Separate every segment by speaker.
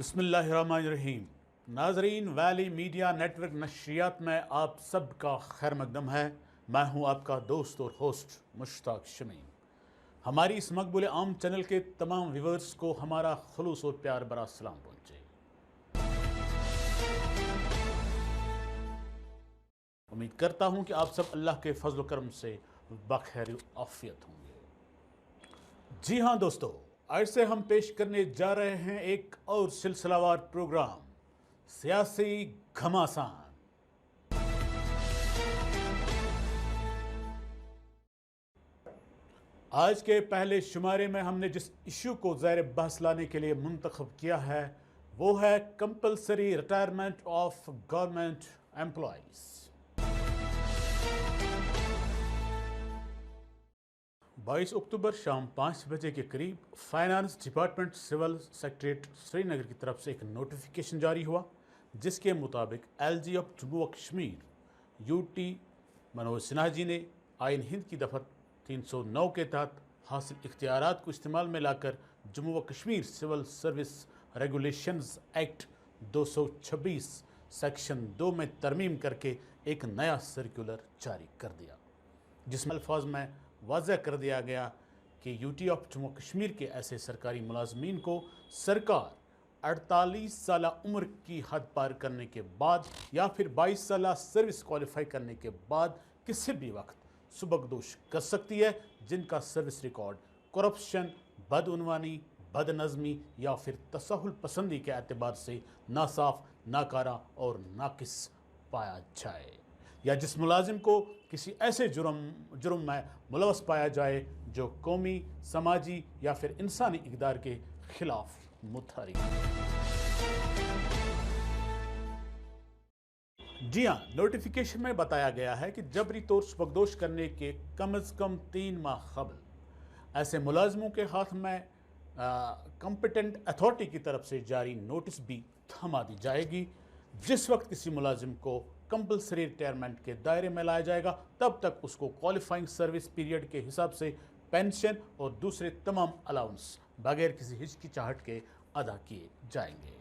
Speaker 1: بسم اللہ الرحمن الرحیم۔ ناظرین، ویلی میڈیا نیٹورک نشریات میں آپ سب کا خیر مقدم ہے۔ میں ہوں آپ کا دوست اور ہوسٹ مشتاق شمیم۔ ہماری اس مقبول عام چینل کے تمام ویورز کو ہمارا خلوص اور پیار برا سلام پہنچے۔ امید کرتا ہوں کہ آپ سب اللہ کے فضل و کرم سے بخیر عافیت ہوں گے۔ جی ہاں دوستو، آج سے ہم پیش کرنے جا رہے ہیں ایک اور سلسلہ وار پروگرام، سیاسی گھماسان۔ آج کے پہلے شمارے میں ہم نے جس ایشو کو زیر بحث لانے کے لیے منتخب کیا ہے وہ ہے compulsory retirement of government employees. 22 اکتوبر شام 5 بجے کے قریب فائنانس ڈپارٹمنٹ سول سیکریٹریٹ سری نگر کی طرف سے ایک نوٹیفیکیشن جاری ہوا، جس کے مطابق ایل جی آف جموں و کشمیر یو ٹی منوج سنہا جی نے آئین ہند کی دفعہ 309 کے تحت حاصل اختیارات کو استعمال میں لا کر جموں و Kashmir civil service regulations act 226 section 2 میں ترمیم کر کے ایک نیا سرکولر جاری کر دیا، جس میں الفاظ میں واضح کر دیا گیا کہ U T of Jammu Kashmir کے ایسے سرکاری ملازمین کو سرکار 48 سالہ عمر کی حد پار کرنے کے بعد یا پھر 22 سالہ سروس کوالیفائی کرنے کے بعد کسی بھی وقت سبکدوش کر سکتی ہے، جن کا سروس ریکارڈ کرپشن، بدعنوانی، بد نظمی یا پھر تساہل پسندی کے اعتبار سے ناصاف، ناکارہ اور ناقص پایا جائے، یا جس ملازم کو کسی ایسے جرم میں ملوث پایا جائے جو قومی، سماجی یا پھر انسانی اقدار کے خلاف متحرک ہے۔ جی ہاں، نوٹیفیکیشن میں بتایا گیا ہے کہ جبری طور سبکدوش کرنے کے کم از کم 3 ماہ قبل ایسے ملازموں کے ہاتھ میں کمپیٹنٹ اتھارٹی کی طرف سے جاری نوٹس بھی تھما دی جائے گی۔ جس وقت کسی ملازم کو کمپلسری ریٹائرمنٹ کے دائرے میں لایا جائے گا، تب تک اس کو کوالیفائنگ سروس پیریڈ کے حساب سے پینشن اور دوسرے تمام الاؤنس بغیر کسی ہچکچاہٹ کے ادا کیے جائیں گے۔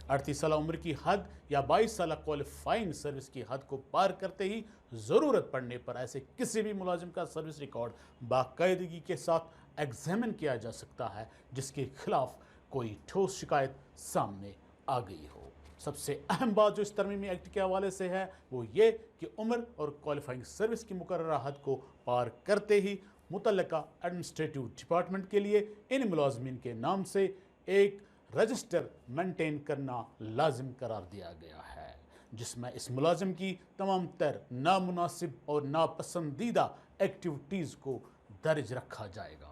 Speaker 1: 38 سالہ عمر کی حد یا 22 سالہ کوالیفائنگ سروس کی حد کو پار کرتے ہی ضرورت پڑنے پر ایسے کسی بھی ملازم کا سروس ریکارڈ باقاعدگی کے ساتھ ایگزامن کیا جا سکتا ہے جس کے خلاف کوئی ٹھوس شکایت سامنے آ گئی ہو۔ سب سے اہم بات جو اس ترمیمی ایکٹ کے حوالے سے ہے وہ یہ کہ عمر اور کوالیفائنگ سروس کی مقررہ حد کو پار کرتے ہی متعلقہ ایڈمنسٹریٹو ڈپارٹمنٹ کے لیے ان ملازمین کے نام سے ایک رجسٹر مینٹین کرنا لازم قرار دیا گیا ہے، جس میں اس ملازم کی تمام تر نامناسب اور ناپسندیدہ ایکٹیویٹیز کو درج رکھا جائے گا۔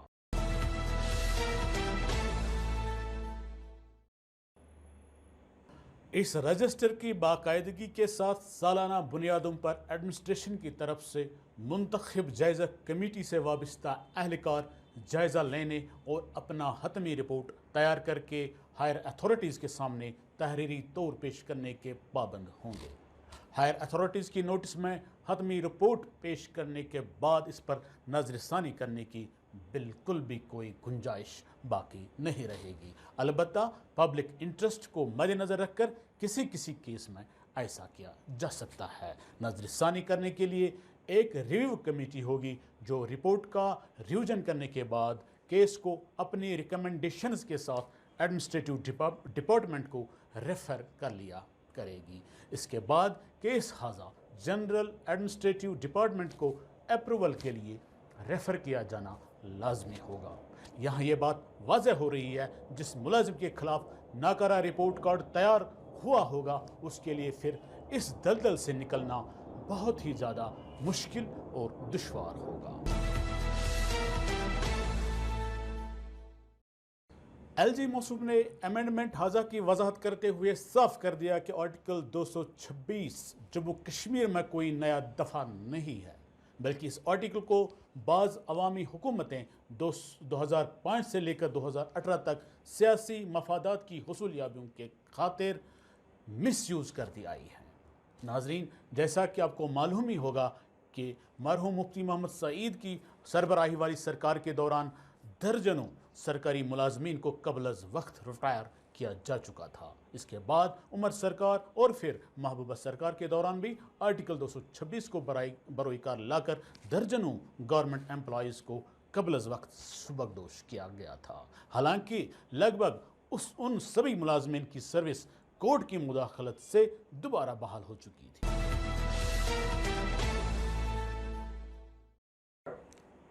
Speaker 1: اس رجسٹر کی باقاعدگی کے ساتھ سالانہ بنیادوں پر ایڈمنسٹریشن کی طرف سے منتخب جائزہ کمیٹی سے وابستہ اہلکار جائزہ لینے اور اپنا حتمی رپورٹ تیار کر کے ہائر اتھارٹیز کے سامنے تحریری طور پیش کرنے کے پابند ہوں گے۔ ہائر اتھارٹیز کی نوٹس میں حتمی رپورٹ پیش کرنے کے بعد اس پر نظر ثانی کرنے کی بالکل بھی کوئی گنجائش باقی نہیں رہے گی۔ البتہ پبلک انٹرسٹ کو مد نظر رکھ کر کسی کیس میں ایسا کیا جا سکتا ہے۔ نظر ثانی کرنے کے لیے ایک ریویو کمیٹی ہوگی جو رپورٹ کا ریویژن کرنے کے بعد کیس کو اپنی ریکمنڈیشنز کے ساتھ ایڈمنسٹریٹو ڈپارٹمنٹ کو ریفر کر لیا کرے گی۔ اس کے بعد کیس حاضہ جنرل ایڈمنسٹریٹو ڈپارٹمنٹ کو اپروول کے لیے ریفر کیا جانا لازمی ہوگا۔ یہاں یہ بات واضح ہو رہی ہے جس ملازم کے خلاف ناکارہ رپورٹ کارڈ تیار ہوا ہوگا اس کے لیے پھر اس دلدل سے نکلنا بہت ہی زیادہ مشکل اور دشوار ہوگا۔ ایل جی موصوف نے امینڈمنٹ حاضہ کی وضاحت کرتے ہوئے صاف کر دیا کہ آرٹیکل 226 جموں کشمیر میں کوئی نیا دفعہ نہیں ہے، بلکہ اس آرٹیکل کو بعض عوامی حکومتیں 2005 سے لے کر 2018 تک سیاسی مفادات کی حصولیابیوں کے خاطر مس یوز کرتی آئی ہیں۔ ناظرین، جیسا کہ آپ کو معلوم ہی ہوگا کہ مرحوم مفتی محمد سعید کی سربراہی والی سرکار کے دوران درجنوں سرکاری ملازمین کو قبل از وقت ریٹائر کیا جا چکا تھا۔ اس کے بعد عمر سرکار اور پھر محبوبہ سرکار کے دوران بھی آرٹیکل 226 کو بروئی کار لا کر درجنوں گورنمنٹ امپلائیز کو قبل از وقت سبکدوش کیا گیا تھا، حالانکہ لگ بھگ ان سبھی ملازمین کی سروس کورٹ کی مداخلت سے دوبارہ بحال ہو چکی تھی۔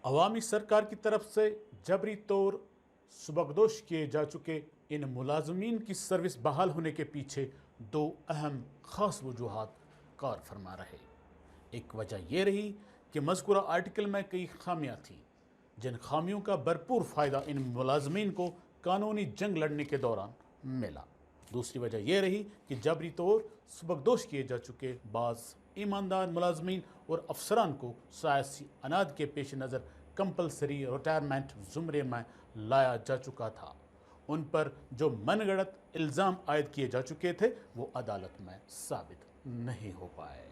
Speaker 1: عوامی سرکار کی طرف سے جبری طور سبکدوش کیے جا چکے ان ملازمین کی سروس بحال ہونے کے پیچھے دو اہم خاص وجوہات کار فرما رہے۔ ایک وجہ یہ رہی کہ مذکورہ آرٹیکل میں کئی خامیاں تھیں، جن خامیوں کا بھرپور فائدہ ان ملازمین کو قانونی جنگ لڑنے کے دوران ملا۔ دوسری وجہ یہ رہی کہ جبری طور سبکدوش کیے جا چکے بعض ایماندار ملازمین اور افسران کو سیاسی اناد کے پیش نظر کمپلسری ریٹائرمنٹ زمرے میں لایا جا چکا تھا۔ ان پر جو من گھڑت الزام عائد کیے جا چکے تھے وہ عدالت میں ثابت نہیں ہو پائے۔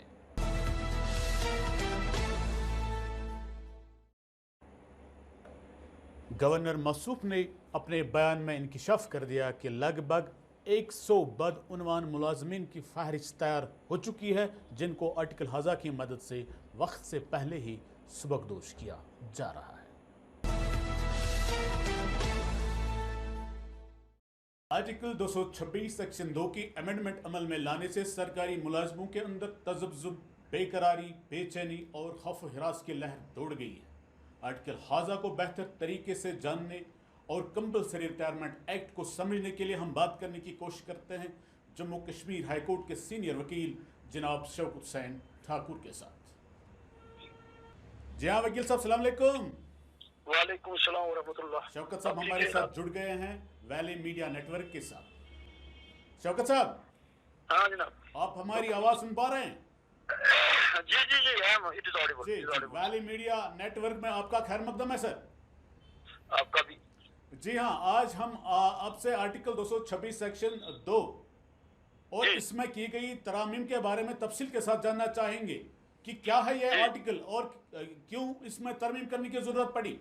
Speaker 1: گورنر موصوف نے اپنے بیان میں انکشاف کر دیا کہ لگ بھگ 100 بدعنوان ملازمین کی فہرست تیار ہو چکی ہے، جن کو آرٹیکل 1000 کی مدد سے وقت سے پہلے ہی سبکدوش کیا جا رہا ہے۔ آرٹیکل 226 سیکشن 2 کی امینڈمنٹ عمل میں لانے سے سرکاری ملازموں کے اندر تذبذب، بے قراری، بے چینی اور خوف و ہراس کی لہر دوڑ گئی ہے۔ آرٹیکل 1000 کو بہتر طریقے سے جاننے اور کمپلسری ریٹائرمنٹ ایکٹ کو سمجھنے کے لیے ہم بات کرنے کی کوشش کرتے ہیں جموں کشمیر ہائی کورٹ کے سینئر وکیل جناب شوکت حسین ٹھاکر کے ساتھ۔ جی ہاں وکیل صاحب، السلام علیکم۔
Speaker 2: وعلیکم السلام ورحمۃ اللہ۔
Speaker 1: شوکت صاحب ہمارے ساتھ جڑ گئے ہیں ویلی میڈیا نیٹ ورک کے ساتھ۔ شوکت صاحب،
Speaker 2: ہاں جناب،
Speaker 1: آپ ہماری آواز سن پا رہے ہیں؟
Speaker 2: جی جی جی، اٹ از آڈیبل۔
Speaker 1: جی، ویلی میڈیا نیٹ ورک میں آپ کا خیر مقدم ہے سر۔
Speaker 2: آپ کا بھی۔
Speaker 1: جی ہاں، آج ہم آپ سے آرٹیکل 226 سیکشن 2 اور اس میں کی گئی ترامیم کے بارے میں تفصیل کے ساتھ جاننا چاہیں گے کہ کیا ہے یہ آرٹیکل اور کیوں اس میں ترمیم کرنے کی ضرورت پڑی۔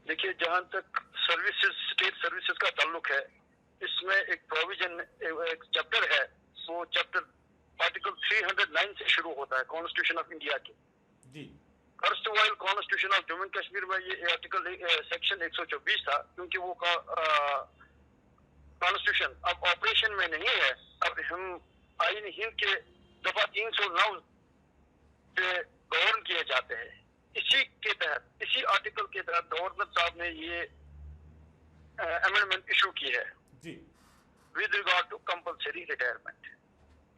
Speaker 2: دیکھیے، جہاں تک سروسز، اسٹیٹ سروسز کا تعلق ہے، اس میں ایک پروویژن، ایک چیپٹر ہے، وہ چیپٹر آرٹیکل 309 سے شروع ہوتا ہے کانسٹیٹیوشن آف انڈیا کے۔
Speaker 1: جی،
Speaker 2: first while constitution of Jammu Kashmir میں یہ آرٹیکل سیکشن 124 تھا، کیونکہ وہ کانسٹیٹیوشن اب آپریشن میں نہیں ہے۔ اب ہم آئین ہند کے دفعہ 309 پہ گورن کیے جاتے ہیں۔ اسی کے تحت، اسی آرٹیکل کے تحت گورنر صاحب نے یہ امینڈمنٹ ایشو کی ہے
Speaker 1: جی،
Speaker 2: with regard to compulsory retirement.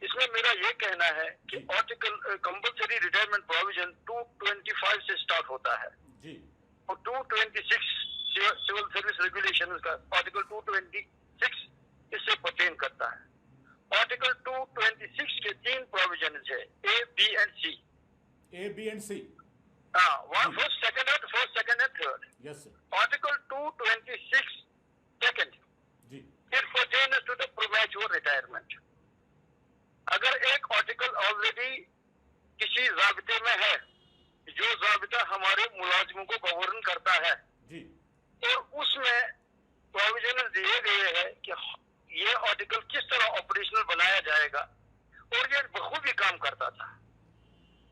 Speaker 2: اس میں میرا یہ کہنا ہے کہ آرٹیکل کمپلسری ریٹائرمنٹ پروویژن 225 سے سٹارٹ ہوتا ہے
Speaker 1: جی،
Speaker 2: اور 226 سول سروس ریگولیشن کا آرٹیکل 226 اس سے پرٹین کرتا ہے۔ آرٹیکل 226 کے 3 پروویژنز ہے، A, B and C.
Speaker 1: A, B and C,
Speaker 2: first, second and third.
Speaker 1: Yes sir.
Speaker 2: Article 226 second,
Speaker 1: جی،
Speaker 2: it pertains to the premature retirement۔ اگر ایک آرٹیکل آلریڈی کسی ضابطے میں ہے، جو ضابطہ ہمارے ملازموں کو گورن کرتا ہے،
Speaker 1: جی،
Speaker 2: اور اس میں پروویژن دیے گئے ہیں کہ یہ آرٹیکل کس طرح آپریشنل بنایا جائے گا، اور یہ بخوبی کام کرتا تھا۔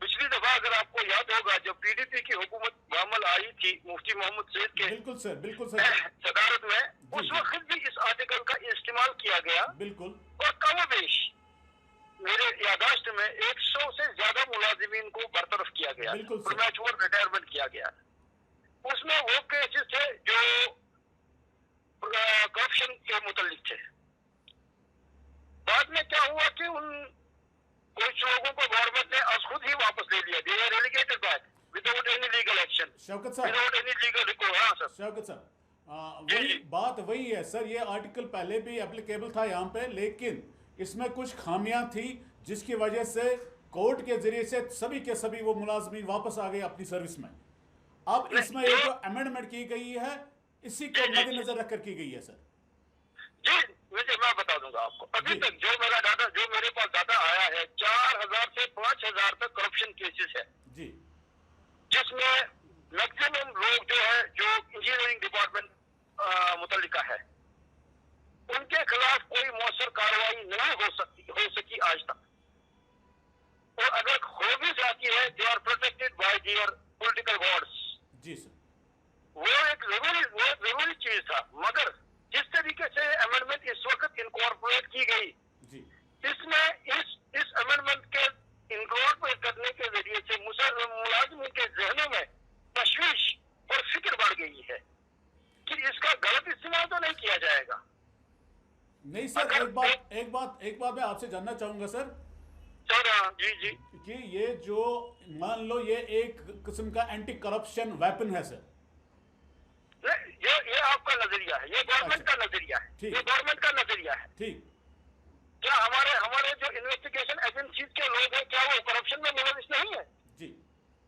Speaker 2: پچھلی دفعہ اگر آپ کو یاد ہوگا، جب پی ڈی پی کی حکومت بعمل آئی تھی مفتی محمد سعید کے
Speaker 1: بالکل سر، بالکل سر،
Speaker 2: صدارت میں، اس وقت بھی اس آرٹیکل کا استعمال کیا گیا،
Speaker 1: بالکل،
Speaker 2: اور کم و بیش میرے یاداشت میں 100 سے زیادہ ملازمین کو برطرف کیا گیا،
Speaker 1: بالکل سر،
Speaker 2: پریمیچور ریٹائرمنٹ کیا گیا۔ اس میں وہ کیسز تھے جو کرپشن کے متعلق تھے۔ بعد میں کیا ہوا کہ ان کچھ لوگوں کو گورنمنٹ نے از خود ہی واپس لے لیا، they are relegated back without any legal action,
Speaker 1: شوکت صاحب،
Speaker 2: وداؤٹ اینی لیگل ریکورڈ۔ ہاں سر،
Speaker 1: شوکت صاحب، وہی بات وہی ہے سر، یہ آرٹیکل پہلے بھی اپلیکیبل تھا یہاں پہ، لیکن اس میں کچھ خامیاں تھیں جس کی وجہ سے کورٹ کے ذریعے سے سبھی کے سبھی وہ ملازمین واپس آ گئے اپنی سروس میں۔ اب اس میں یہ جو امینڈمنٹ کی گئی ہے، اسی کو مد نظر رکھ کر کی گئی ہے سر۔
Speaker 2: جی، میں بتا دوں گا آپ کو، ابھی تک جو میرا ڈاٹا، جو میرے پاس ڈاٹا آیا ہے، 4000 سے 5000 تک کرپشن کیسز ہے،
Speaker 1: جی،
Speaker 2: جس میں میکسیمم لوگ جو ہے جو انجینئرنگ ڈپارٹمنٹ متعلقہ ہے، बहुत जरूरी चीज था, मगर जिस तरीके से अमेंडमेंट इस वक्त इनकॉर्पोरेट की गई, इसमें इस अमेंडमेंट के इनकॉर्पोरेट करने के जरिए से मुलाजिम के जहनों में तशवीश और फिक्र बढ़ गई है कि इसका गलत इस्तेमाल तो नहीं किया जाएगा।
Speaker 1: नहीं सर, एक बात मैं आपसे जानना चाहूंगा सर,
Speaker 2: जी
Speaker 1: कि ये जो मान लो ये एक किस्म का एंटी करप्शन वेपन है सर,
Speaker 2: ये आपका नजरिया है, ये गवर्नमेंट का नजरिया है, ये गवर्नमेंट का नजरिया है।
Speaker 3: ठीक,
Speaker 2: क्या हमारे जो इन्वेस्टिगेशन एजेंसीज के लोग हैं, क्या वो करप्शन में मुलविस नहीं है?
Speaker 3: जी,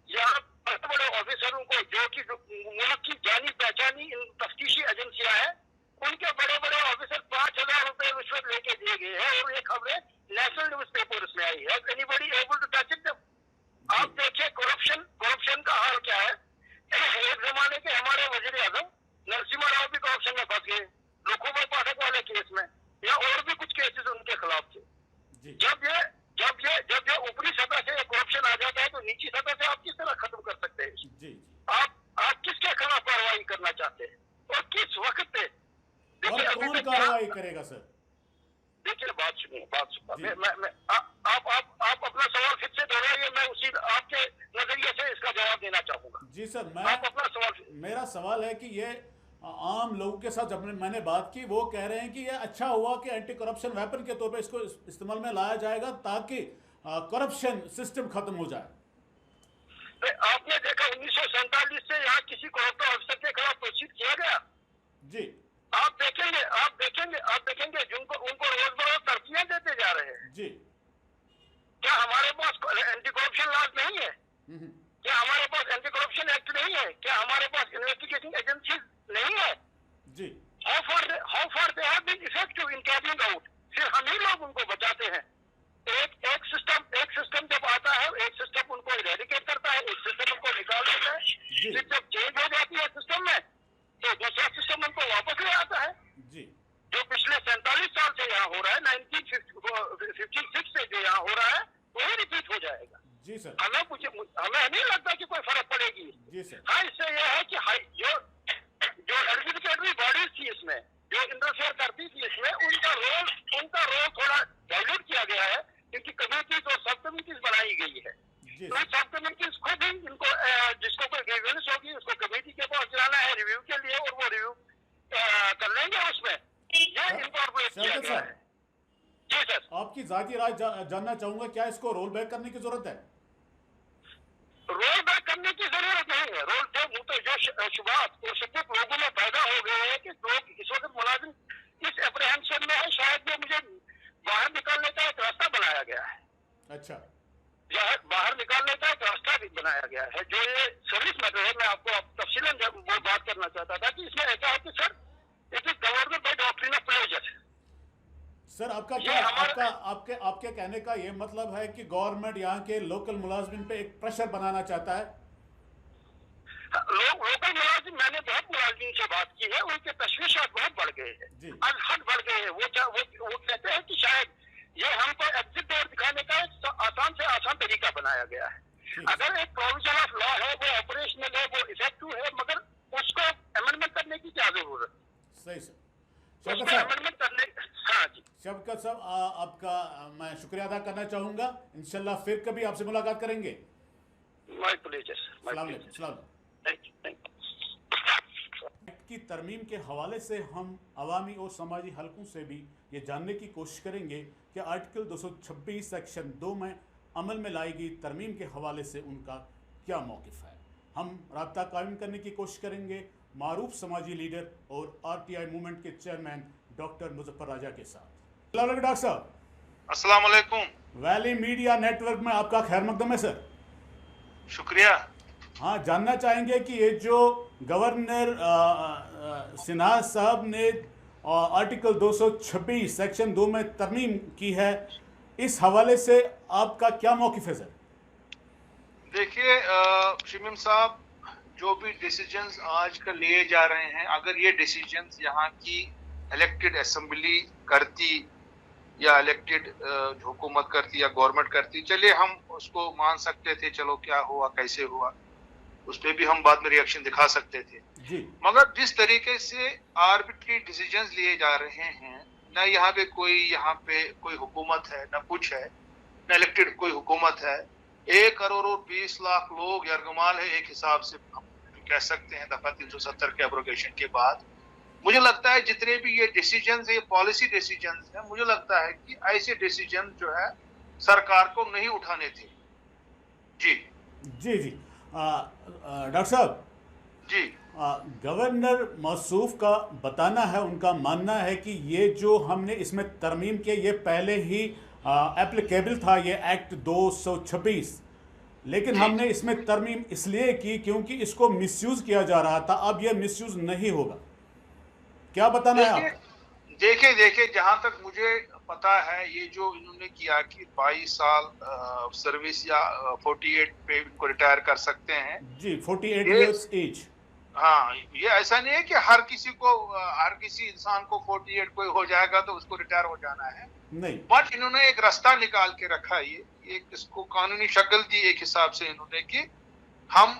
Speaker 2: यहाँ बड़े बड़े ऑफिसरों को, जो कि मुल्क की जानी पहचानी तफ्तीशी एजेंसियां हैं, उनके बड़े बड़े ऑफिसर 5,000 रुपए रिश्वत लेके दिए गए हैं, और ये खबरें नेशनल न्यूज पेपर्स में आई है। Anybody able to touch it? आप देखिए करप्शन का हाल क्या है। एक जमाने के हमारे वजीर आजम नरसिम्हा राव भी करप्शन में फंस गए, लखोबा पाठक वाले केस में, या और भी कुछ केसेस उनके खिलाफ थे। जब ये ऊपरी सतह से करप्शन आ जाता है, तो निचली सतह से आप किस तरह खत्म कर सकते हैं?
Speaker 3: जी,
Speaker 2: आप किसके खिलाफ कार्रवाई करना चाहते हैं और किस वक्त पे?
Speaker 3: और कौन कार्रवाई करेगा सर?
Speaker 2: देखिए, बात सुनिए। आप अपना सवाल फिर से दोहराइए, मैं उसी आपके नजरिए से इसका जवाब देना चाहूंगा।
Speaker 3: जी सर,
Speaker 2: आप अपना सवाल।
Speaker 3: मेरा सवाल है कि ये आम लोगों के साथ जब मैंने बात की, वो कह रहे हैं कि ये अच्छा हुआ कि एंटी करप्शन वेपन के तौर पे इसको इस्तेमाल में लाया जाएगा, ताकि करप्शन सिस्टम खत्म हो जाए।
Speaker 2: आपने देखा 1947 से यहाँ किसी करप्ट ऑफिसर के खिलाफ प्रोसीड किया गया?
Speaker 3: जी,
Speaker 2: आप देखेंगे जिनको उनको रोज बरोज तरक्कियां देते जा रहे हैं।
Speaker 3: जी,
Speaker 2: क्या हमारे पास एंटी करप्शन लॉज नहीं है? क्या हमारे पास एंटी करप्शन एक्ट नहीं है? क्या हमारे पास इन्वेस्टिगेटिंग एजेंसीज नहीं है?
Speaker 3: जी,
Speaker 2: how far they have been effective in carrying out? फिर हम ही लोग उनको बचाते हैं। एक सिस्टम जब आता है, एक सिस्टम उनको इरेडिकेट करता है, एक सिस्टम उनको निकाल देता है, फिर जब चेंज हो जाती है सिस्टम में, तो दूसरा सिस्टम उनको वापस ले आता है।
Speaker 3: जी,
Speaker 2: जो पिछले 47 साल से यहाँ हो रहा है, 1956 से जो यहाँ हो रहा है, वही रिपीट हो जाएगा।
Speaker 3: जी सर,
Speaker 2: हमें नहीं लगता कि कोई फर्क पड़ेगी।
Speaker 3: जी सर,
Speaker 2: हाँ, इससे यह है कि जो एडजुडिकेटरी बॉडीज थी इसमें, जो इंटरफेयर करती थी इसमें, उनका रोल थोड़ा डाइल्यूट किया गया है, क्योंकि कमेटीज और सब कमेटीज बनाई गई है। तो सब कमेटीज खुद ही इनको, जिसको कोई ग्रीवेंस होगी, उसको कमेटी के पास जाना है रिव्यू के लिए, और वो रिव्यू कर लेंगे। उसमें ये इनकॉर्पोरेट किया गया है। जी सर,
Speaker 3: आपकी जाती राय जानना चाहूंगा, क्या इसको रोल बैक करने की जरूरत है?
Speaker 2: रोल बैक करने की जरूरत नहीं है। जो शुभात और शकूक लोगों में पैदा हो गए हैं कि लोग इस वक्त मुलाजिम इस एप्रीहेंशन में है, शायद ये मुझे बाहर निकालने का एक रास्ता बनाया गया है।
Speaker 3: अच्छा,
Speaker 2: बाहर निकालने का एक रास्ता भी बनाया गया है। जो ये सर्विस मैटर है, मैं आपको तफसीलन वो बात करना चाहता था कि इसमें ऐसा है कि sir, it is government by doctrine of pleasure.
Speaker 3: Sir आपका क्या आपके कहने का ये मतलब है कि गवर्नमेंट यहाँ के लोकल मुलाजिम पे एक प्रेशर बनाना चाहता है?
Speaker 2: लोकल मुलाजिम, मैंने बहुत मुलाजिम से बात की है, उनके तशवीशात बहुत बढ़ गए हैं, हद बढ़ गए हैं। वो कहते हैं कि शायद ये हमको एग्जिट डोर दिखाने का एक आसान से आसान तरीका बनाया गया है। अगर एक प्रोविजन ऑफ लॉ है, वो ऑपरेशनल है, वो इफेक्टिव है, मगर उसको अमेंडमेंट करने की क्या जरूरत?
Speaker 3: सही सर,
Speaker 2: अमेंडमेंट करने। हाँ जी,
Speaker 3: शवकत साहब, आपका मैं शुक्रिया अदा करना चाहूँगा। इंशाल्लाह फिर कभी आपसे मुलाकात करेंगे।
Speaker 2: My pleasure.
Speaker 3: की तरमीम के हवाले से हम अवामी और समाजी हलकों से भी ये जानने की कोशिश करेंगे कि आर्टिकल 226 सेक्शन 2 में अमल में लाई गई तरमीम के हवाले से उनका क्या मौक़िफ़ है। हम राब्ता कायम करने की कोशिश करेंगे मारूफ समाजी लीडर और RTI मूवमेंट के चेयरमैन डॉक्टर मुजफ्फर राजा के साथ। डॉक्टर साहब,
Speaker 4: अस्सलाम वालेकुम।
Speaker 3: वैली मीडिया नेटवर्क में आपका खैर मकदम है सर।
Speaker 4: शुक्रिया।
Speaker 3: हाँ, जानना चाहेंगे कि ये जो गवर्नर सिन्हा साहब ने आर्टिकल 226 सेक्शन 2 में तरमीम की है, इस हवाले से आपका क्या मौक़िफ़ है सर?
Speaker 4: देखिए शिमीम साहब, जो भी डिसीजंस आज कल लिए जा रहे हैं, अगर ये डिसीजंस यहाँ की इलेक्टेड असेंबली करती या इलेक्टेड हुकूमत करती या गवर्नमेंट करती, चलिए हम उसको मान सकते थे, चलो क्या हुआ कैसे हुआ। उस पर भी हम बाद में रिएक्शन दिखा सकते थे
Speaker 3: जी।
Speaker 4: मगर जिस तरीके से आर्बिट्री डिसीजंस लिए जा रहे हैं, न यहाँ पे कोई हुकूमत है, न कुछ है, न इलेक्टेड कोई हुकूमत है, 1 करोड़ और 20 लाख लोग यरगमाल है एक हिसाब से हम कह सकते हैं दफा 370 के एब्रोगेशन के बाद। मुझे लगता है जितने भी ये डिसीजंस है, ये पॉलिसी डिसीजंस है, मुझे लगता है कि ऐसे डिसीजन जो है सरकार को नहीं उठाने थे। जी
Speaker 3: जी जी डॉक्टर साहब
Speaker 4: जी।
Speaker 3: गवर्नर मौसूफ का बताना है, उनका मानना है कि ये जो हमने इसमें तरमीम किया ये पहले ही एप्लीकेबल था, ये एक्ट 226, लेकिन हमने इसमें तरमीम इसलिए की क्योंकि इसको मिसयूज किया जा रहा था, अब ये मिसयूज नहीं होगा। क्या बताना है आप?
Speaker 4: देखिए जहां तक मुझे पता है, ये जो इन्होंने किया कि 22 साल सर्विस या 48 पे इनको रिटायर कर सकते हैं
Speaker 3: जी, 48 इयर्स एज।
Speaker 4: हाँ, ये ऐसा नहीं है कि हर किसी इंसान को 48 कोई हो जाएगा तो उसको रिटायर हो जाना है,
Speaker 3: नहीं।
Speaker 4: बट इन्होंने एक रास्ता निकाल के रखा, ये इसको कानूनी शक्ल दी एक हिसाब से इन्होंने कि हम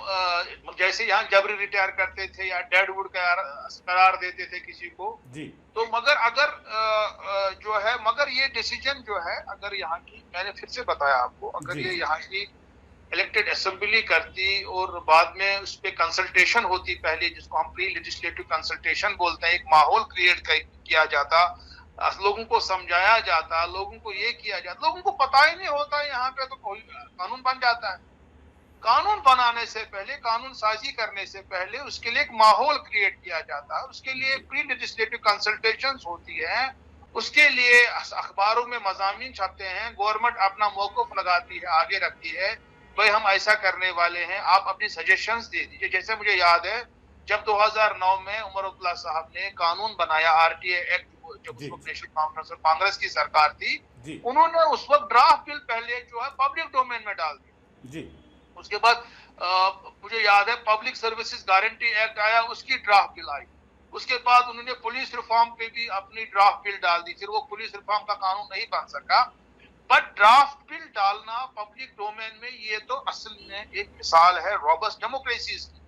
Speaker 4: जैसे यहाँ जबरी रिटायर करते थे या डेडवुड करार देते थे किसी को
Speaker 3: जी,
Speaker 4: तो मगर अगर जो है, मगर ये डिसीजन जो है, अगर यहाँ की, मैंने फिर से बताया आपको, अगर ये यहाँ की इलेक्टेड असेंबली करती और बाद में उस पर कंसल्टेशन होती पहले, जिसको हम प्री लेजिस्लेटिव कंसल्टेशन बोलते हैं, एक माहौल क्रिएट किया जाता, लोगों को समझाया जाता, लोगों को ये किया जाता, लोगों को पता ही नहीं होता यहाँ पे तो कोई कानून बन जाता है। कानून बनाने से पहले, कानून साजी करने से पहले उसके लिए एक माहौल क्रिएट किया जाता है, उसके लिए प्री लेजिस्लेटिव कंसल्टेशंस होती है, उसके लिए अखबारों में मज़ामीन छपते हैं, गवर्नमेंट अपना मौक़िफ़ लगाती है, आगे रखती है, भाई हम ऐसा करने वाले हैं, आप अपनी सजेशंस दे दीजिए। जैसे मुझे याद है जब 2009 में उमर अब्दुल्ला साहब ने कानून बनाया आरटीए एक्ट, जब उस वक्त नेशनल कॉन्फ्रेंस और कांग्रेस की सरकार थी, उन्होंने उस वक्त ड्राफ्ट बिल पहले जो है पब्लिक डोमेन में डाल दिया जी। उसके बाद मुझे याद है पब्लिक सर्विसेज गारंटी एक्ट आया, उसकी ड्राफ्ट बिल आई, उसके बाद उन्होंने पुलिस रिफॉर्म पे भी अपनी ड्राफ्ट बिल डाल दी, फिर वो पुलिस रिफॉर्म का कानून नहीं बन सका, बट ड्राफ्ट बिल डालना पब्लिक डोमेन में, ये तो असल में एक मिसाल है रॉबस्ट डेमोक्रेसीज की।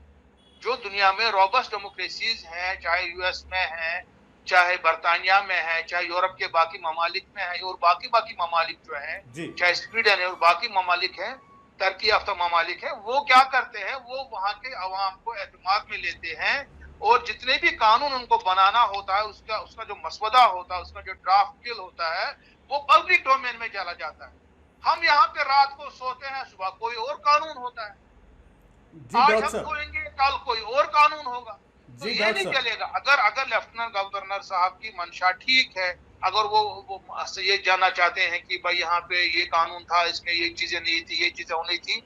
Speaker 4: जो दुनिया में रॉबस्ट डेमोक्रेसीज हैं, चाहे यूएस में है, चाहे बरतानिया में है, चाहे यूरोप के बाकी ममालिक में है, और बाकी ममालिक जो है, चाहे स्वीडन है और बाकी ममालिक है, तरक्की याफ्ता ममालिक है, वो क्या करते हैं, वो वहां के अवाम को एतमाद में लेते हैं और जितने भी कानून उनको बनाना होता है, उसका जो मसवदा होता है, उसका जो ड्राफ्ट बिल होता है, वो पब्लिक डोमेन में चला जाता है। हम यहाँ पे रात को सोते हैं, सुबह कोई और कानून होता है, आज हम सोएंगे कल कोई और कानून होगा, तो ये नहीं चलेगा। अगर लेफ्टिनेंट गवर्नर साहब की मंशा ठीक है, अगर वो ये जानना चाहते हैं कि भाई यहाँ पे ये कानून था, इसमें ये चीजें नहीं थी, ये चीजें होनी थी,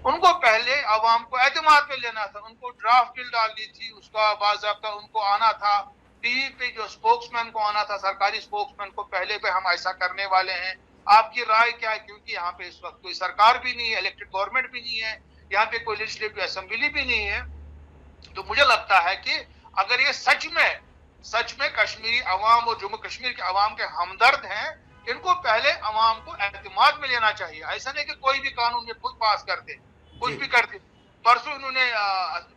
Speaker 4: उनको पहले अवाम को एतमाद में लेना था, उनको ड्राफ्ट बिल डालनी थी, उसका बाज़ाब्ता उनको आना था, टीवी पे जो स्पोक्समैन को आना था, सरकारी स्पोक्समैन को, पहले पे हम ऐसा करने वाले हैं, आपकी राय क्या है, क्योंकि यहाँ पे इस वक्त कोई सरकार भी नहीं है, इलेक्टेड गवर्नमेंट भी नहीं है, यहाँ पे कोई लेजिस्लेटिव असेंबली भी नहीं है। तो मुझे लगता है कि अगर ये सच में कश्मीरी अवाम और जम्मू कश्मीर के अवाम के हमदर्द हैं, इनको पहले अवाम को एतमाद में लेना चाहिए। ऐसा नहीं कि कोई भी कानून ये खुद पास कर दे, कुछ भी कर दे। परसों इन्होंने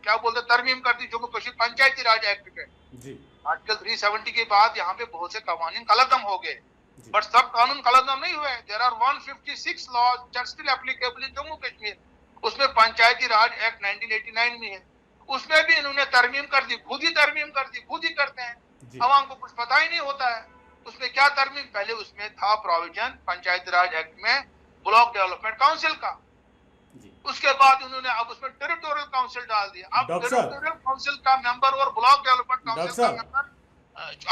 Speaker 4: क्या बोलते तरमीम कर दी जम्मू कश्मीर पंचायती राज एक्ट पे, आर्टिकल 370 के बाद यहाँ पे बहुत से कानून कलदम हो गए, बट सब कानून कलदम नहीं हुए। There are 156 laws that still applicable in Jammu Kashmir. उसमें पंचायती राज एक्ट 1989 में है, उसमें भी इन्होंने तरमीम कर दी, खुद ही तरमीम कर दी, खुद ही करते हैं, अवाम को कुछ पता ही नहीं होता है उसमें क्या तरमीम। पहले उसमें था प्रोविजन पंचायती राज एक्ट में ब्लॉक डेवलपमेंट काउंसिल का, उसके बाद उन्होंने अब उसमें टेरिटोरियल काउंसिल डाल दिया। अब टेरिटोरियल काउंसिल का मेंबर और ब्लॉक डेवलपमेंट काउंसिल का मेंबर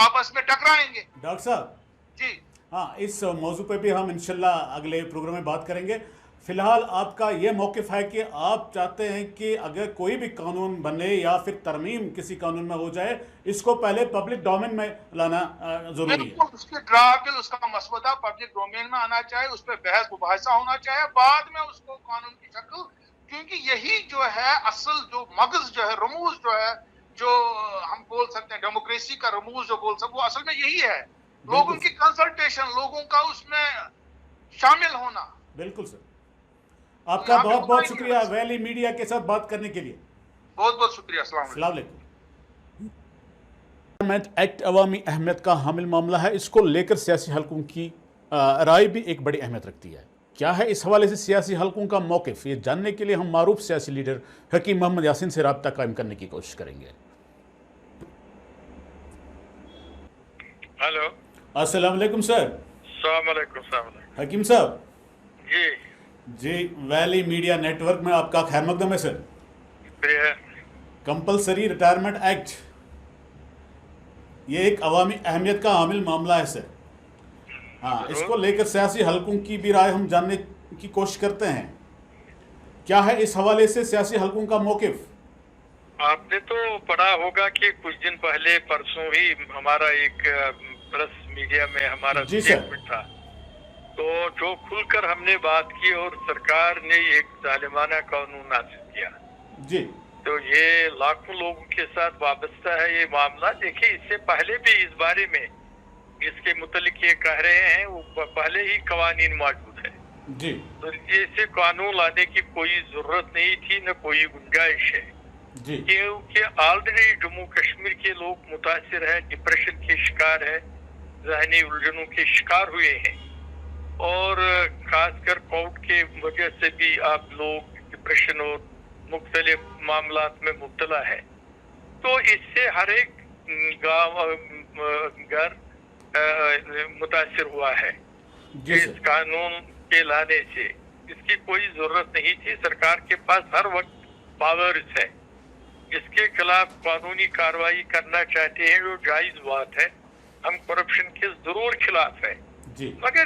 Speaker 4: आपस में टकराएंगे।
Speaker 3: डॉक्टर साहब
Speaker 4: जी
Speaker 3: हाँ, इस मौजू पे भी हम इंशाल्लाह अगले प्रोग्राम में बात करेंगे। फिलहाल आपका ये मौक़िफ़ है कि आप चाहते हैं कि अगर कोई भी कानून बने या फिर तरमीम किसी कानून में हो जाए, इसको पहले पब्लिक डोमेन में लाना जरूरी है।
Speaker 4: उसकी ड्राफ्ट बिल, उसका मसवदा पब्लिक डोमेन में आना चाहिए, उस पर बहस मुबाहिसा होना चाहिए, बाद में उसको कानून की शक्ल, क्योंकि यही जो है असल जो मगज जो है, रमूज जो है, जो हम बोल सकते हैं डेमोक्रेसी का रमूज जो बोल सकते, वो असल में यही है, लोगों की कंसल्टेशन, लोगों का उसमें शामिल होना।
Speaker 3: बिल्कुल सर, आपका बहुत बहुत शुक्रिया वैली मीडिया के साथ बात करने के लिए।
Speaker 4: बहुत बहुत शुक्रिया। अस्सलाम
Speaker 3: अस्सलाम वालेकुम। एक्ट अवामी अहमियत का हामिल मामला है, इसको लेकर सियासी हलकों की राय भी एक बड़ी अहमियत रखती है। क्या है इस हवाले से सियासी हलकों का मौक़िफ़, ये जानने के लिए हम मारूफ सियासी लीडर हकीम मोहम्मद यासीन से रब्ता कायम करने की कोशिश करेंगे।
Speaker 2: हेलो,
Speaker 3: अस्सलाम वालेकुम सर।
Speaker 2: अस्सलाम वालेकुम।
Speaker 3: हकीम साहब
Speaker 2: जी
Speaker 3: जी, वैली मीडिया नेटवर्क में आपका खैर मकदम है सर।
Speaker 2: प्रिय
Speaker 3: कंपलसरी रिटायरमेंट एक्ट ये एक अवामी अहमियत का हामिल मामला है सर। हाँ, इसको लेकर सियासी हलकों की भी राय हम जानने की कोशिश करते हैं। क्या है इस हवाले से सियासी हलकों का मौक़िफ़?
Speaker 2: आपने तो पढ़ा होगा कि कुछ दिन पहले परसों ही हमारा एक प्रेस मीडिया में हमारा
Speaker 3: जी सर।
Speaker 2: स्टेटमेंट था, तो जो खुलकर हमने बात की और सरकार ने एक जालिमाना कानून नाफिज किया।
Speaker 3: जी
Speaker 2: तो ये लाखों लोगों के साथ वाबस्ता है ये मामला। देखिए, इससे पहले भी इस बारे में इसके मुतल्लिक ये कह रहे हैं, वो पहले ही कवानीन मौजूद है।
Speaker 3: जी
Speaker 2: तो ऐसे कानून लाने की कोई जरूरत नहीं थी, न कोई गुंजाइश है,
Speaker 3: जी
Speaker 2: क्योंकि ऑलरेडी जम्मू कश्मीर के लोग मुतासिर है, डिप्रेशन के शिकार है, ज़हनी उलझनों के शिकार हुए हैं, और खासकर कोविड के वजह से भी आप लोग डिप्रेशन और मुख्तलिफ मामलात में मुब्तला है। तो इससे हर एक गाँव घर मुतासिर हुआ है।
Speaker 3: जी
Speaker 2: इस
Speaker 3: सर।
Speaker 2: कानून के लाने से इसकी कोई जरूरत नहीं थी। सरकार के पास हर वक्त पावर्स है, जिसके खिलाफ कानूनी कार्रवाई करना चाहते हैं जो जायज बात है। हम करप्शन के जरूर खिलाफ है,
Speaker 3: जी
Speaker 2: मगर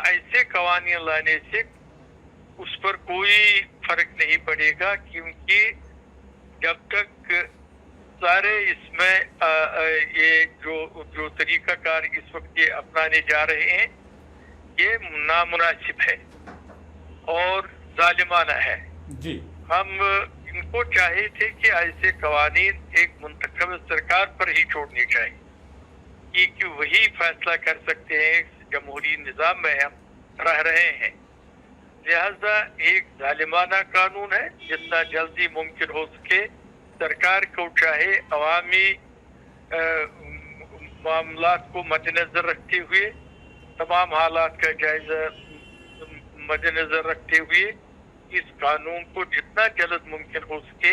Speaker 2: ऐसे कवानीन लाने से उस पर कोई फर्क नहीं पड़ेगा, क्योंकि जब तक सारे इसमें ये जो तरीकाकार इस वक्त ये अपनाने जा रहे हैं ये नामुनासिब है और जालिमाना है।
Speaker 3: जी
Speaker 2: हम इनको चाहे थे कि ऐसे कवानीन एक मुंतखब सरकार पर ही छोड़नी चाहिए, कि वही फैसला कर सकते हैं। जमहूरी निज़ाम में हम रह रहे हैं, लिहाजा एक जालिमाना कानून है। जितना जल्दी मुमकिन हो सके सरकार को चाहे अवामी मामलात को मद्देनजर रखते हुए, तमाम हालात का जायजा मद्देनजर रखते हुए इस कानून को जितना जल्द मुमकिन हो सके,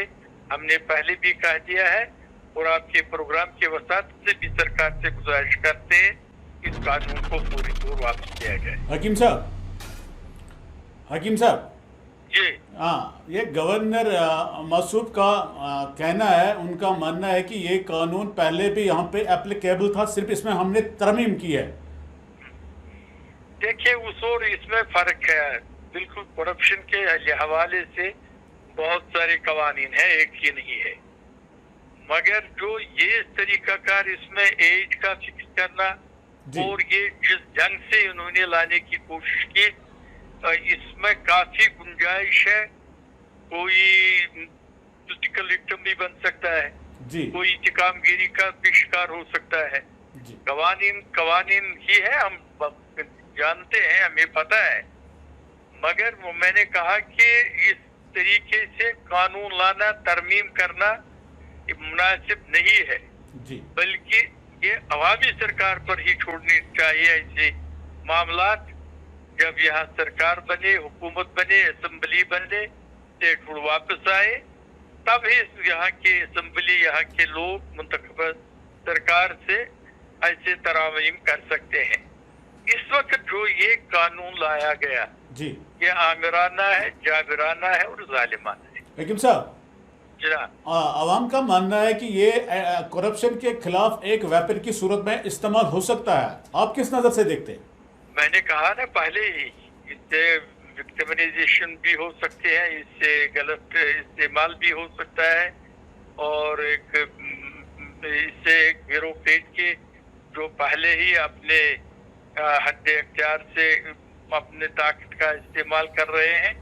Speaker 2: हमने पहले भी कह दिया है और आपके प्रोग्राम के वसात से भी सरकार से गुजारिश करते हैं, इस कानून को पूरी तौर वापस किया जाए।
Speaker 3: हकीम साहब
Speaker 2: जी
Speaker 3: हाँ, ये गवर्नर मसूद का कहना है, उनका मानना है कि ये कानून पहले भी यहाँ पे एप्लीकेबल था, सिर्फ इसमें हमने तरमीम की है।
Speaker 2: देखिए, उस और इसमें फर्क है। बिल्कुल करप्शन के हवाले से बहुत सारे कवानीन हैं, एक ही नहीं है, मगर जो ये तरीकाकार इसमें एज का फिक्स करना और ये जिस जंग से उन्होंने लाने की कोशिश की, इसमें काफी गुंजाइश है। कोई पॉलिटिकल विक्टिम भी बन सकता है
Speaker 3: जी
Speaker 2: कोई इंतकामगिरी का भी शिकार हो सकता है।
Speaker 3: जी
Speaker 2: कवानीन ही है, हम जानते हैं, हमें पता है, मगर मैंने कहा कि इस तरीके से कानून लाना, तरमीम करना मुनासिब नहीं है,
Speaker 3: जी
Speaker 2: बल्कि ये अवामी सरकार पर ही छोड़नी चाहिए। ऐसे मामलात जब यहाँ सरकार बने, हुकूमत बने, असेंबली बने, स्टेट वापस आए, तब ही यहाँ के असेंबली, यहाँ के लोग मुंतखब सरकार से ऐसे तरामीम कर सकते हैं। इस वक्त जो ये कानून लाया गया
Speaker 3: जी
Speaker 2: ये आमिराना है, जाबिराना है और जालिमाना है।
Speaker 3: हकीम साहब, आवाम का मानना है कि ये करप्शन के खिलाफ एक वेपन की सूरत में इस्तेमाल हो सकता है, आप किस नज़र से देखते हैं?
Speaker 2: मैंने कहा ना पहले ही, इससे विक्टिमाइजेशन भी हो सकते हैं, इससे गलत इस्तेमाल भी हो सकता है, और इससे ब्यूरोक्रेट के जो पहले ही अपने हद इख्तियार से अपने ताकत का इस्तेमाल कर रहे हैं,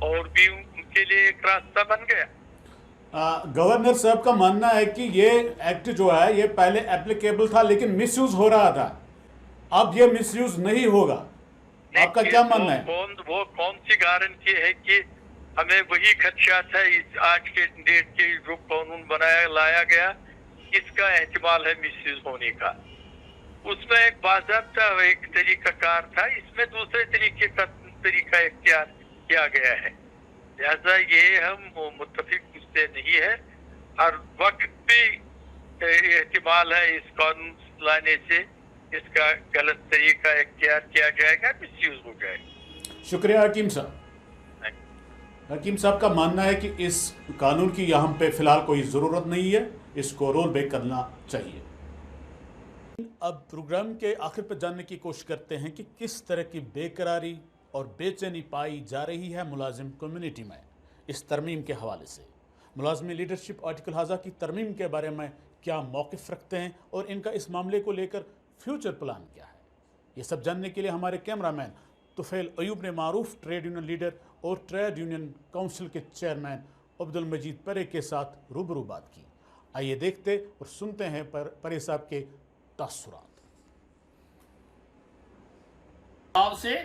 Speaker 2: और भी उनके लिए एक रास्ता बन गया।
Speaker 3: गवर्नर साहब का मानना है कि ये एक्ट जो है ये पहले एप्लीकेबल था, लेकिन मिसयूज हो रहा था, अब ये मिसयूज नहीं होगा। आपका क्या मानना है?
Speaker 2: वो कौन सी गारंटी है कि हमें वही खदशा था इस आज के डेट के जो कानून लाया गया, इसका एहतिमाल है मिसयूज होने का। उसमें एक बाज़ाब्ता एक तरीकाकार था, इसमें दूसरे तरीका इख्तियार किया गया है। लिहाजा ये हम मुत्तफिक उससे नहीं है। हर वक्त भी एहतिमाल है इस कानून लाने से इसका गलत तरीका इख्तियार किया जाएगा, मिसयूज हो जाएगा।
Speaker 1: शुक्रिया हकीम साहब। हकीम साहब का मानना है कि इस कानून की यहाँ पे फ़िलहाल कोई ज़रूरत नहीं है, इसको रोल बैक करना चाहिए। अब प्रोग्राम के आखिर पर जानने की कोशिश करते हैं कि किस तरह की बेकरारी और बेचैनी पाई जा रही है मुलाजिम कम्युनिटी में इस तरमीम के हवाले से। मुलाजमी लीडरशिप आर्टिकल हाजा की तरमीम के बारे में क्या मौक़िफ़ रखते हैं और इनका इस मामले को लेकर फ्यूचर प्लान क्या है। ये सब जानने के लिए हमारे कैमरामैन तुफैल अयूब ने मारूफ ट्रेड यूनियन लीडर और ट्रेड यूनियन काउंसिल के चेयरमैन अब्दुल मजीद परे के साथ रूबरू बात की। आइए देखते और सुनते हैं परे साहब के तासुरात।
Speaker 5: से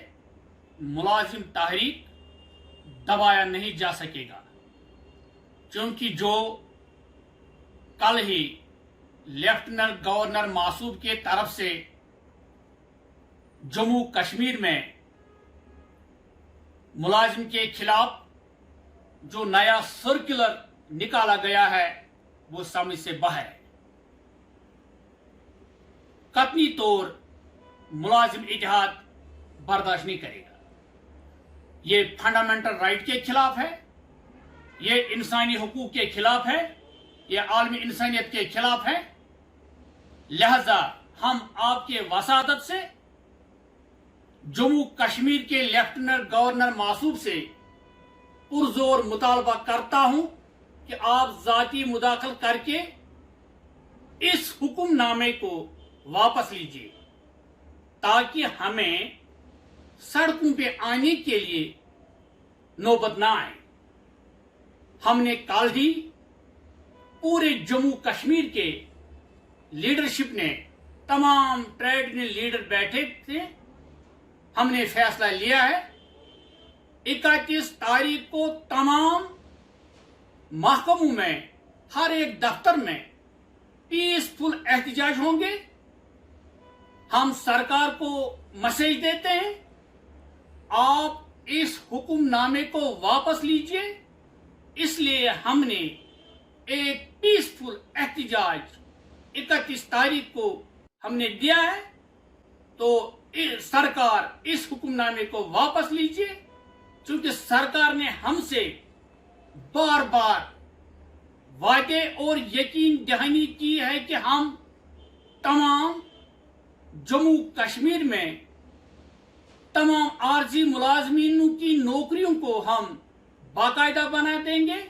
Speaker 5: मुलाजिम तहरीक दबाया नहीं जा सकेगा, क्योंकि जो कल ही लेफ्टिनेंट गवर्नर मासूद के तरफ से जम्मू कश्मीर में मुलाजिम के खिलाफ जो नया सर्कुलर निकाला गया है वो समझ से बाहर है। कतई तौर मुलाजिम इत्तेहाद बर्दाश्त नहीं करेगा। ये फंडामेंटल राइट के खिलाफ है, ये इंसानी हुकूक के खिलाफ है, ये आलमी इंसानियत के खिलाफ है। लिहाजा हम आपके वसादत से जम्मू कश्मीर के लेफ्टिनेंट गवर्नर मासूद से पुरजोर मुतालबा करता हूं कि आप जाती मुदाखल करके इस हुक्मनामे को वापस लीजिए, ताकि हमें सड़कों पे आने के लिए नौबत ना आए। हमने कल ही पूरे जम्मू कश्मीर के लीडरशिप ने, तमाम ट्रेड यूनियन लीडर बैठे थे, हमने फैसला लिया है 31 तारीख को तमाम महकमों में हर एक दफ्तर में पीसफुल एहतजाज होंगे। हम सरकार को मैसेज देते हैं, आप इस हुक्मनामे को वापस लीजिए। इसलिए हमने एक पीसफुल एहतजाज 31 तारीख को हमने दिया है। तो सरकार इस हुक्मनामे को वापस लीजिए, क्योंकि सरकार ने हमसे बार बार वादे और यकीन दहानी की है कि हम तमाम जम्मू कश्मीर में तमाम आरजी मुलाजमीनों की नौकरियों को हम बाकायदा बना देंगे,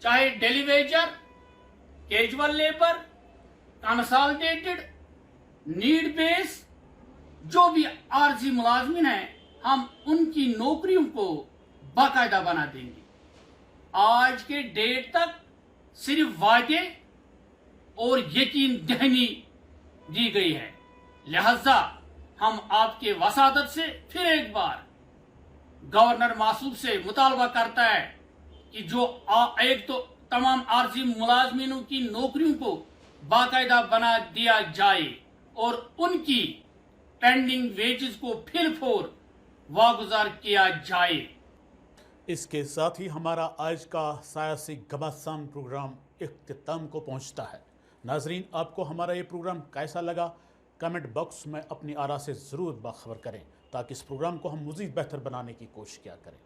Speaker 5: चाहे daily Vaser, casual labour, consolidated, need base, जो भी आरजी मुलाजमीन हैं, हम उनकी नौकरियों को बाकायदा बना देंगे। आज के डेट तक सिर्फ वादे और यकीन दहानी दी गई है। लिहाजा हम आपके वसादत से फिर एक बार गवर्नर मासूद से मुतालबा करता है कि जो एक तो तमाम आरजी मुलाजमीनों की नौकरियों को बाकायदा बना दिया जाए और उनकी पेंडिंग वेजेस को फिर फोर वागुजार किया जाए।
Speaker 1: इसके साथ ही हमारा आज का सियासी घमासान प्रोग्राम इख्तिताम को पहुंचता है। नाजरीन, आपको हमारा ये प्रोग्राम कैसा लगा कमेंट बॉक्स में अपनी आरा से ज़रूर बाखबर करें, ताकि इस प्रोग्राम को हम मज़ीद बेहतर बनाने की कोशिश किया करें।